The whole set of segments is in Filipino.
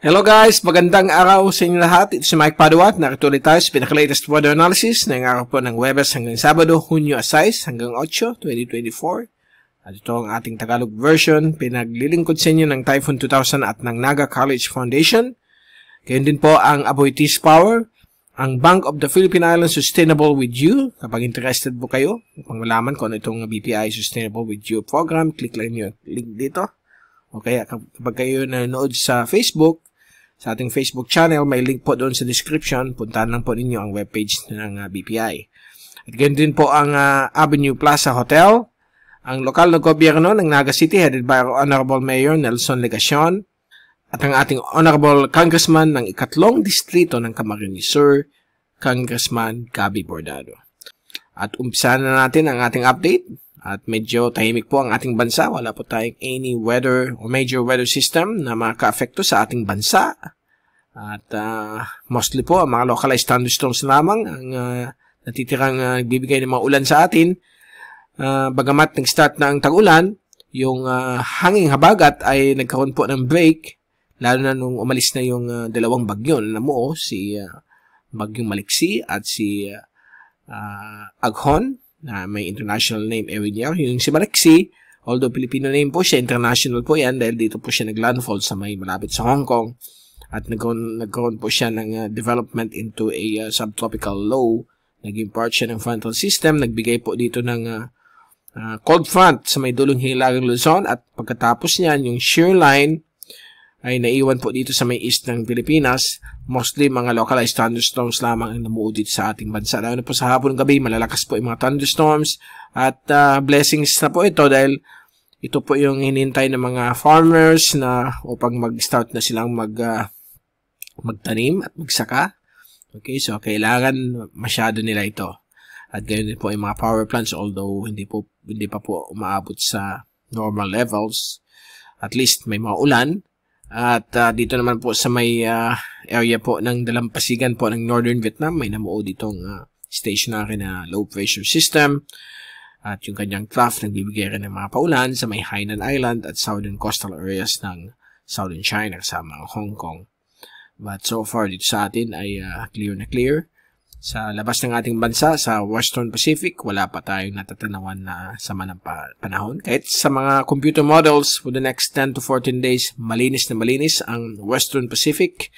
Hello guys, magandang araw sa inyo lahat. Ito si Mike Paduat. Narito ulit tayo sa pinaka-latest weather analysis ngayong araw po ng Huwebes hanggang Sabado, Hunyo 6 hanggang 8, 2024. At ito ang ating Tagalog version. Pinaglilingkod sa inyo ng Typhoon 2000 at ng Naga College Foundation. Gayon din po ang Aboitiz Power, ang Bank of the Philippine Islands Sustainable with You. Kapag interested po kayo, upang malaman kung ano itong BPI Sustainable with You program, click lang nyo link dito. Okay, kapag kayo nanonood sa Facebook, sa ating Facebook channel, may link po doon sa description. Puntahan lang po ninyo ang webpage ng BPI. At ganyan din po ang Avenue Plaza Hotel, ang lokal na gobyerno ng Naga City headed by our Honorable Mayor Nelson Legacion, at ang ating Honorable Congressman ng ikatlong distrito ng Camarines Sur, Congressman Gabby Bordado. At umpisahan na natin ang ating update. At medyo tahimik po ang ating bansa. Wala po tayong any weather or major weather system na makaka-apekto sa ating bansa. At mostly po, ang mga localized thunderstorms lamang ang natitirang nagbibigay ng mga ulan sa atin. Bagamat nag-start na ang tag-ulan, yung hanging habagat ay nagkaroon po ng break, lalo na nung umalis na yung dalawang bagyo na namuo, si Bagyong Maliksi at si Aghon, na may international name every year. Yung si Maliksi, although Filipino name po siya, international po yan dahil dito po siya naglandfall sa may malapit sa Hong Kong at nagkaroon po siya ng development into a subtropical low. Naging part siya ng frontal system, nagbigay po dito ng cold front sa may dulong hilagang Luzon at pagkatapos niyan, yung shear line ay naiwan po dito sa may east ng Pilipinas. Mostly mga localized thunderstorms lamang ang namuo dito sa ating bansa. Lalo na po sa hapon gabi, malalakas po yung mga thunderstorms. At blessings na po ito dahil ito po yung hinintay ng mga farmers na upang mag-start na silang magtanim at magsaka. Okay, so kailangan masyado nila ito. At gayon din po yung mga power plants, although hindi pa po umaabot sa normal levels. At least may mga ulan. At dito naman po sa may area po ng dalampasigan po ng Northern Vietnam, may namuo ditong stationary na low pressure system. At yung kanyang trough nagbibigay rin ng mga paulan sa may Hainan Island at southern coastal areas ng southern China kasama ang Hong Kong. But so far dito sa atin ay clear na clear. Sa labas ng ating bansa, sa Western Pacific, wala pa tayong natatanawan na sama ng panahon. Kahit sa mga computer models for the next 10 to 14 days, malinis na malinis ang Western Pacific.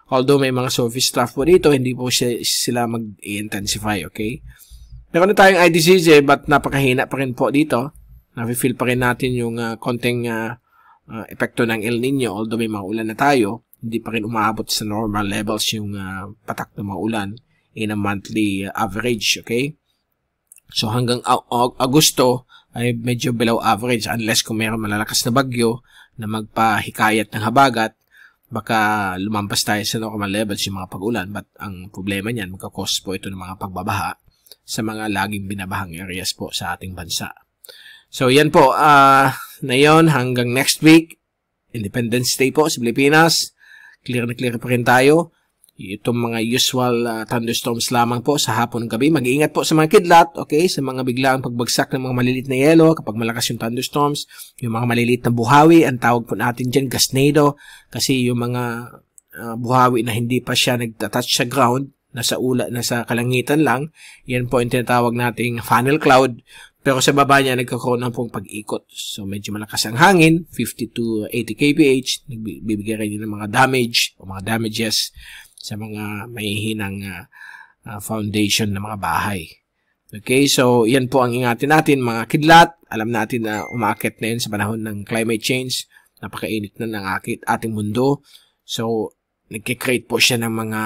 Although may mga surface trough po dito, hindi po sila mag-intensify, okay? Meron na tayong IDCJ, but napakahina pa rin po dito. Nafe-feel pa rin natin yung konting epekto ng El Nino. Although may mga ulan na tayo, hindi pa rin umaabot sa normal levels yung patak ng mga ulan in a monthly average, okay? So hanggang Agosto ay medyo below average unless kung mayroong malalakas na bagyo na magpahikayat ng habagat, baka lumampas tayo sa normal levels yung mga pag-ulan. But ang problema niyan, magkakos po ito ng mga pagbabaha sa mga laging binabahang areas po sa ating bansa. So yan po, na yun hanggang next week, Independence Day po sa Pilipinas. Clear na clear pa rin tayo. Itong mga usual thunderstorms lamang po sa hapon ng gabi. Mag-iingat po sa mga kidlat, okay? Sa mga biglaang pagbagsak ng mga maliliit na yelo kapag malakas yung thunderstorms. Yung mga maliliit na buhawi, ang tawag po natin dyan, gasnado. Kasi yung mga buhawi na hindi pa siya nagtatouch sa ground, nasa kalangitan lang, yan po yung tinatawag nating funnel cloud. Pero sa baba niya, nagkakaroon ng pong pag-ikot. So, medyo malakas ang hangin, 50 to 80 kph. Nagbibigay rin ng mga damage o mga damages sa mga mahihinang foundation ng mga bahay. Okay, so yan po ang ingatin natin mga kidlat. Alam natin na umaakit na yun sa panahon ng climate change. Napakainit na ng ating mundo. So, nagkikreate po siya ng mga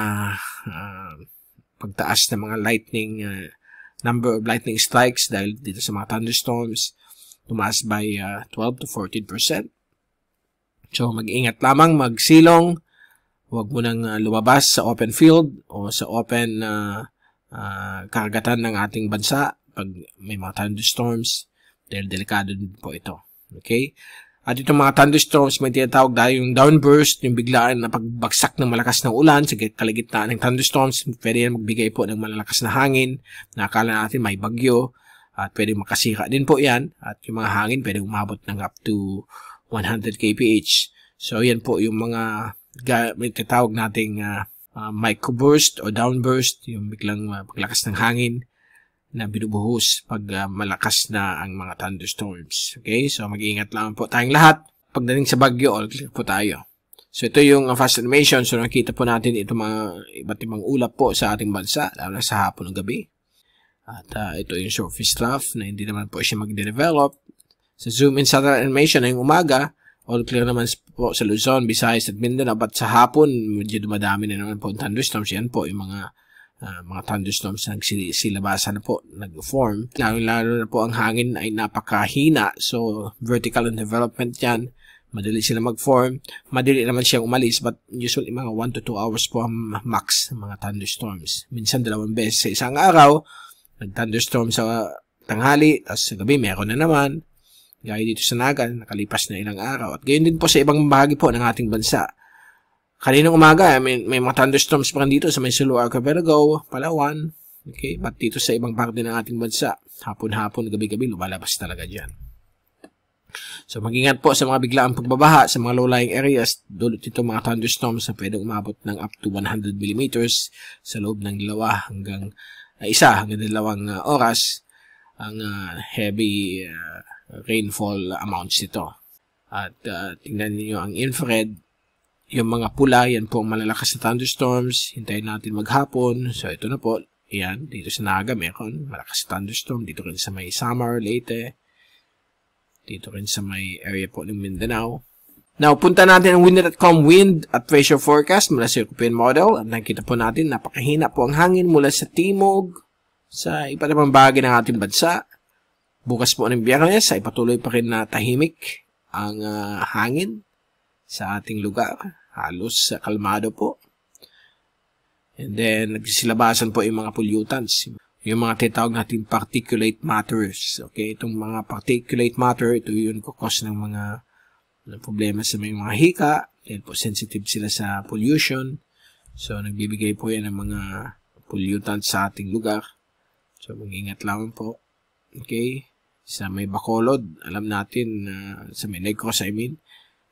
pagtaas ng mga number of lightning strikes dahil dito sa mga thunderstorms. Tumaas by 12 to 14%. So, mag-ingat lamang, magsilong. Huwag mo nang lumabas sa open field o sa open karagatan ng ating bansa pag may mga thunderstorms dahil delikado din po ito. Okay? At itong mga thunderstorms, may tinatawag dahil yung downburst, yung biglaan na pagbagsak ng malakas na ulan sa kaligitnaan ng thunderstorms. Pwede yan magbigay po ng malalakas na hangin na akala natin may bagyo at pwede makasira din po yan. At yung mga hangin pwede umabot ng up to 100 kph. So, yan po yung mga may tinatawag nating microburst o downburst, yung biglang paglakas ng hangin na binubuhos pag malakas na ang mga thunderstorms. Okay, so mag-iingat lang po tayong lahat. Pagdating sa bagyo, all clear po tayo. So ito yung fast animation. So nakita po natin itong mga iba't ibang ulap po sa ating bansa, lalo na sa hapon ng gabi. At ito yung surface trough na hindi naman po siya mag-develop. Sa zoom in satellite animation na yung umaga, all clear naman po sa Luzon, Visayas at Mindanao. But sa hapon, medyo dumadami na naman po ang thunderstorms. Yan po yung mga thunderstorms na nagsilabasan na po, nag-form. Lalo na po ang hangin ay napakahina. So vertical and development yan. Madali sila mag-form. Madali naman siyang umalis, but usually mga 1 to 2 hours po ang max ng mga thunderstorms. Minsan 2 beses sa isang araw, nag-thunderstorm sa tanghali, tapos sa gabi meron na naman. Gaya dito sa Naga, nakalipas na ilang araw. At gayon din po sa ibang bahagi po ng ating bansa. Kaninang umaga, may mga thunderstorms pa dito sa Sulu Archipelago, Palawan. Okay, but dito sa ibang bahagi ng ating bansa, hapon-hapon, gabi-gabi, lumalabas talaga dyan. So, mag-ingat po sa mga biglaang pagbabaha sa mga low-lying areas. Dulot ito mga thunderstorms na pwedeng umabot ng up to 100 millimeters sa loob ng 1 hanggang 2 oras ang heavy rainfall amounts nito. At tingnan niyo ang infrared. Yung mga pula, yan po ang malalakas na thunderstorms. Hintayin natin maghapon. So, ito na po. Yan, dito sa Naga, meron malakas na thunderstorm. Dito rin sa may Samar, Leyte. Dito rin sa may area po ng Mindanao. Now, punta natin ang wind.com wind at pressure forecast mula sa European model. At nakikita po natin, napakahina po ang hangin mula sa timog, sa iba't ibang bahagi ng ating bansa. Bukas po ng Biyernes ay patuloy pa rin na tahimik ang hangin sa ating lugar. Halos kalmado po. And then, nagsisilabasan po yung mga pollutants. Yung mga tinatawag natin particulate matters. Okay, itong mga particulate matter, ito yung kukos ng mga problema sa may mga hika. Dahil po sensitive sila sa pollution. So, nagbibigay po yan ng mga pollutants sa ating lugar. So, mag-ingat lang po. Okay, sa may Bacolod, alam natin, sa may Negros,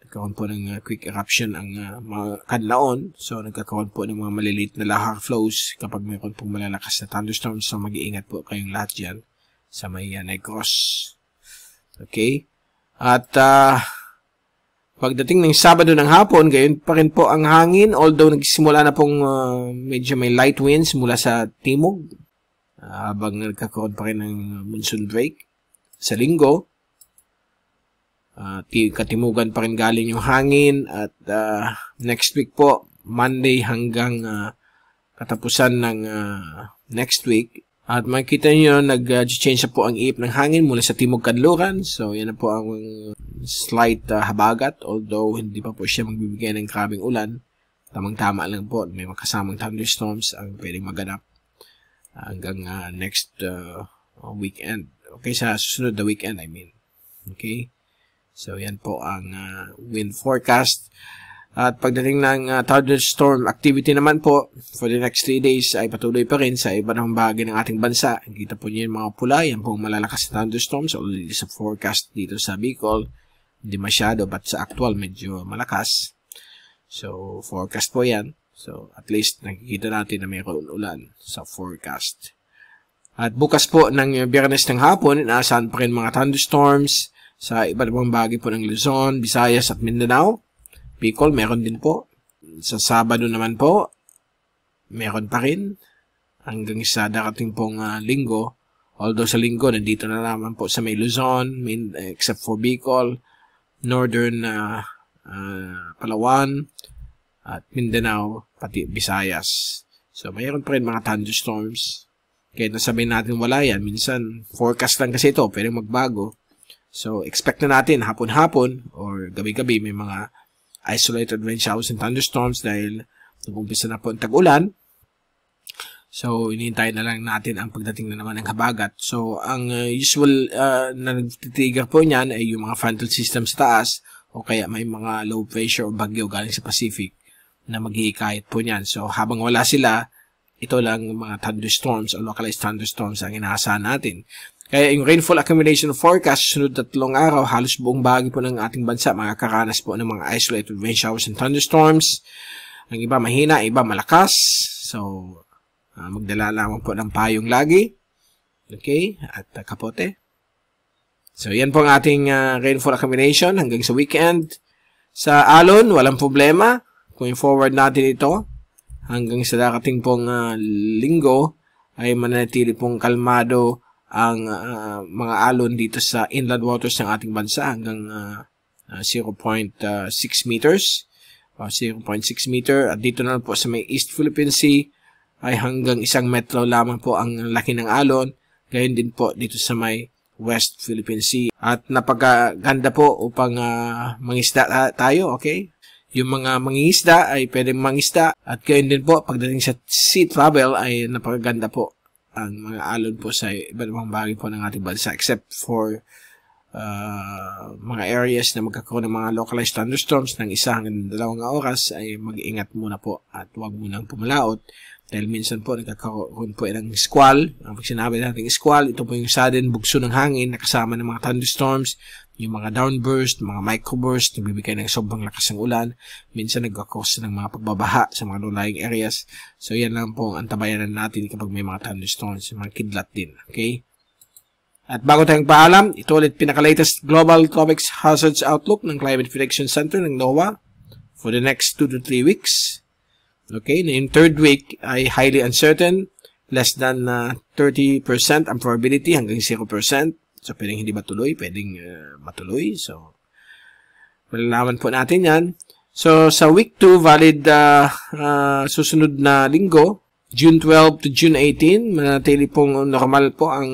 nagkaroon po ng quick eruption ang mga kanlaon. So, nagkakaroon po ng mga maliliit na lahar flows kapag mayroon pong malalakas na thunderstorms. So, mag-iingat po kayong lahat dyan sa may Negros. Okay? At pagdating ng Sabado ng hapon, gayon pa rin po ang hangin. Although, nagsimula na pong medyo may light winds mula sa timog. Habang nagkakaroon pa rin ng monsoon break. Sa Linggo, katimugan pa rin galing yung hangin at next week po, Monday hanggang katapusan ng next week. At makikita nyo, nag-change po ang ihip ng hangin mula sa Timog Kanluran. So, yan na po ang slight habagat. Although, hindi pa po siya magbibigay ng grabing ulan. Tamang-tama lang po. May makasamang thunderstorms ang pwedeng maganap hanggang next weekend. Okay, sa susunod na weekend, Okay. So, yan po ang wind forecast. At pagdating ng thunderstorm activity naman po, for the next 3 days ay patuloy pa rin sa iba ng bahagi ng ating bansa. Kita po niyo yung mga pula, yan po malalakas na thunderstorms. Already sa forecast dito sa Bicol, hindi masyado, but sa actual medyo malakas. So, forecast po yan. So, at least nakikita natin na mayroon ulan sa forecast. At bukas po ng Biyernes ng hapon, inaasahan pa rin mga thunderstorms sa iba't ibang bahagi po ng Luzon, Visayas at Mindanao. Bicol, meron din po. Sa Sabado naman po, meron pa rin. Hanggang sa darating pong Linggo. Although sa Linggo, nandito na naman po sa may Luzon, except for Bicol, Northern Palawan, at Mindanao, pati Visayas. So, mayroon pa rin mga thunderstorms. Kaya nasabihin natin wala yan. Minsan, forecast lang kasi ito, pwedeng magbago. So, expect na natin hapon-hapon or gabi-gabi may mga isolated rain showers and thunderstorms dahil nag-umpisa na po ang tag-ulan. So, inihintay na lang natin ang pagdating na naman ng habagat. So, ang usual na nagtitrigger po niyan ay yung mga frontal system sa taas o kaya may mga low pressure o bagyo galing sa Pacific na maghihikayat po niyan. So, habang wala sila, ito lang mga thunderstorms o localized thunderstorms ang inaasahan natin. Kaya yung rainfall accumulation forecast sunod 3 araw, halos buong bahagi po ng ating bansa makakaranas po ng mga isolated rain showers and thunderstorms. Ang iba mahina, iba malakas. So, magdala lamang po ng payong lagi. Okay? At kapote. So, yan po ang ating rainfall accumulation hanggang sa weekend. Sa alon, walang problema. Going forward natin ito hanggang sa darating pong linggo ay manatili pong kalmado ang mga alon dito sa inland waters ng ating bansa hanggang 0.6 meters o 0.6 meter. At dito na po sa may East Philippine Sea ay hanggang 1 metro lamang po ang laki ng alon. Gayon din po dito sa may West Philippine Sea. At napaganda po upang mangisda tayo, okay? Yung mga mangingisda ay pwedeng mangisda. At gayon din po pagdating sa sea travel ay napaganda po ang mga alon po sa iba't ibang bahagi po ng ating bansa, except for mga areas na magkakaroon ng mga localized thunderstorms ng 1 hanggang 2 oras ay mag-iingat muna po at huwag munang pumalaot dahil minsan po nagkakaroon po ng squall. Ang sinabi natin squall, ito po yung sudden bugso ng hangin na kasama ng mga thunderstorms, yung mga downburst, mga microburst, nagbibigay ng sobrang lakas ng ulan. Minsan nagkakos ng mga pagbabaha sa mga low-lying areas. So, yan lang po ang antabayanan natin kapag may mga thunderstorms, mga kidlat din. Okay? At bago tayong paalam, ito ulit pinaka-latest Global Tropics Hazards Outlook ng Climate Prediction Center ng NOAA for the next 2 to 3 weeks. Okay? Na yung 3rd week ay highly uncertain, less than 30% ang probability hanggang 0%. So, pwedeng hindi matuloy, pwedeng matuloy. So, malalaman po natin yan. So, sa week 2, valid susunod na linggo, June 12 to June 18, manatili pong normal po ang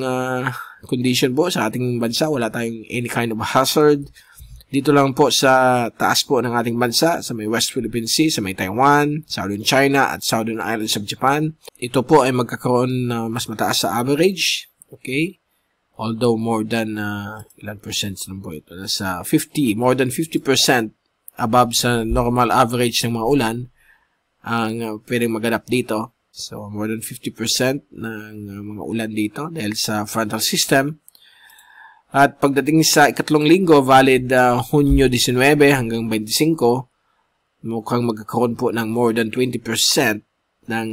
condition po sa ating bansa. Wala tayong any kind of hazard. Dito lang po sa taas po ng ating bansa, sa may West Philippine Sea, sa may Taiwan, Southern China, at Southern Islands of Japan. Ito po ay magkakaroon na mas mataas sa average. Okay? Although more than ilan percent lang po ito, nasa 50, more than 50% above sa normal average ng mga ulan ang pwedeng maganap dito. So more than 50% ng mga ulan dito dahil sa frontal system. At pagdating sa ikatlong linggo, valid Hunyo 19 hanggang 25, mukhang magkakaroon po ng more than 20% ng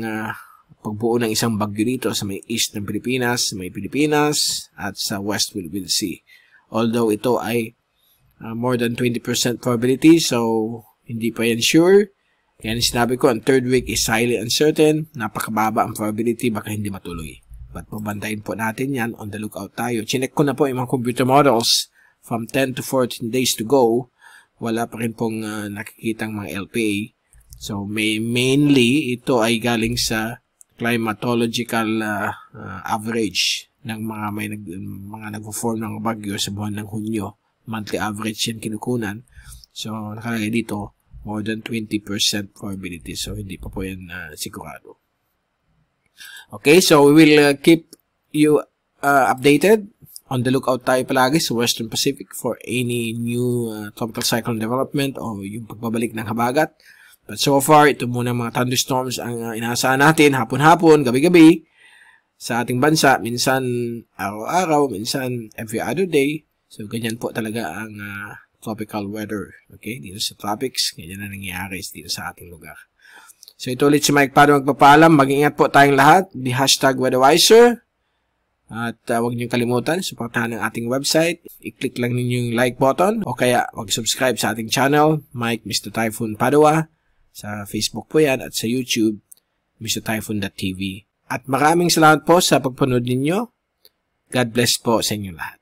pagbuo ng isang bagyo dito sa may east ng Pilipinas, sa may Pilipinas, at sa West Philippine Sea. Although ito ay more than 20% probability, so hindi pa yan sure. Kaya sinabi ko, ang 3rd week is highly uncertain, napakababa ang probability, baka hindi matuloy. But pabantayin po natin yan, on the lookout tayo. Chinek ko na po yung mga computer models from 10 to 14 days to go. Wala pa rin pong nakikitang mga LPA. So mainly, ito ay galing sa climatological average ng mga nagpo-form ng bagyo sa buwan ng Hunyo. Monthly average yan kinukunan. So, nakalagay dito, more than 20% probability. So, hindi pa po yan sigurado. Okay, so we will keep you updated. On the lookout tayo palagi sa Western Pacific for any new tropical cyclone development o yung pagbabalik ng habagat. But so far, ito muna mga thunderstorms ang inaasahan natin hapon-hapon, gabi-gabi sa ating bansa. Minsan araw-araw, minsan every other day. So, ganyan po talaga ang tropical weather. Okay? Dito sa tropics, ganyan na nangyayari dito sa ating lugar. So, ito ulit si Mike Pado magpapaalam. Mag-ingat po tayong lahat. The #WeatherWiser. At huwag niyong kalimutan, suportahan ang ating website. I-click lang ninyo yung like button o kaya mag-subscribe sa ating channel, Mike Mr. Typhoon Padua. Sa Facebook po yan at sa YouTube, MrTyphoon.tv. At maraming salamat po sa pagpanood ninyo. God bless po sa inyo lahat.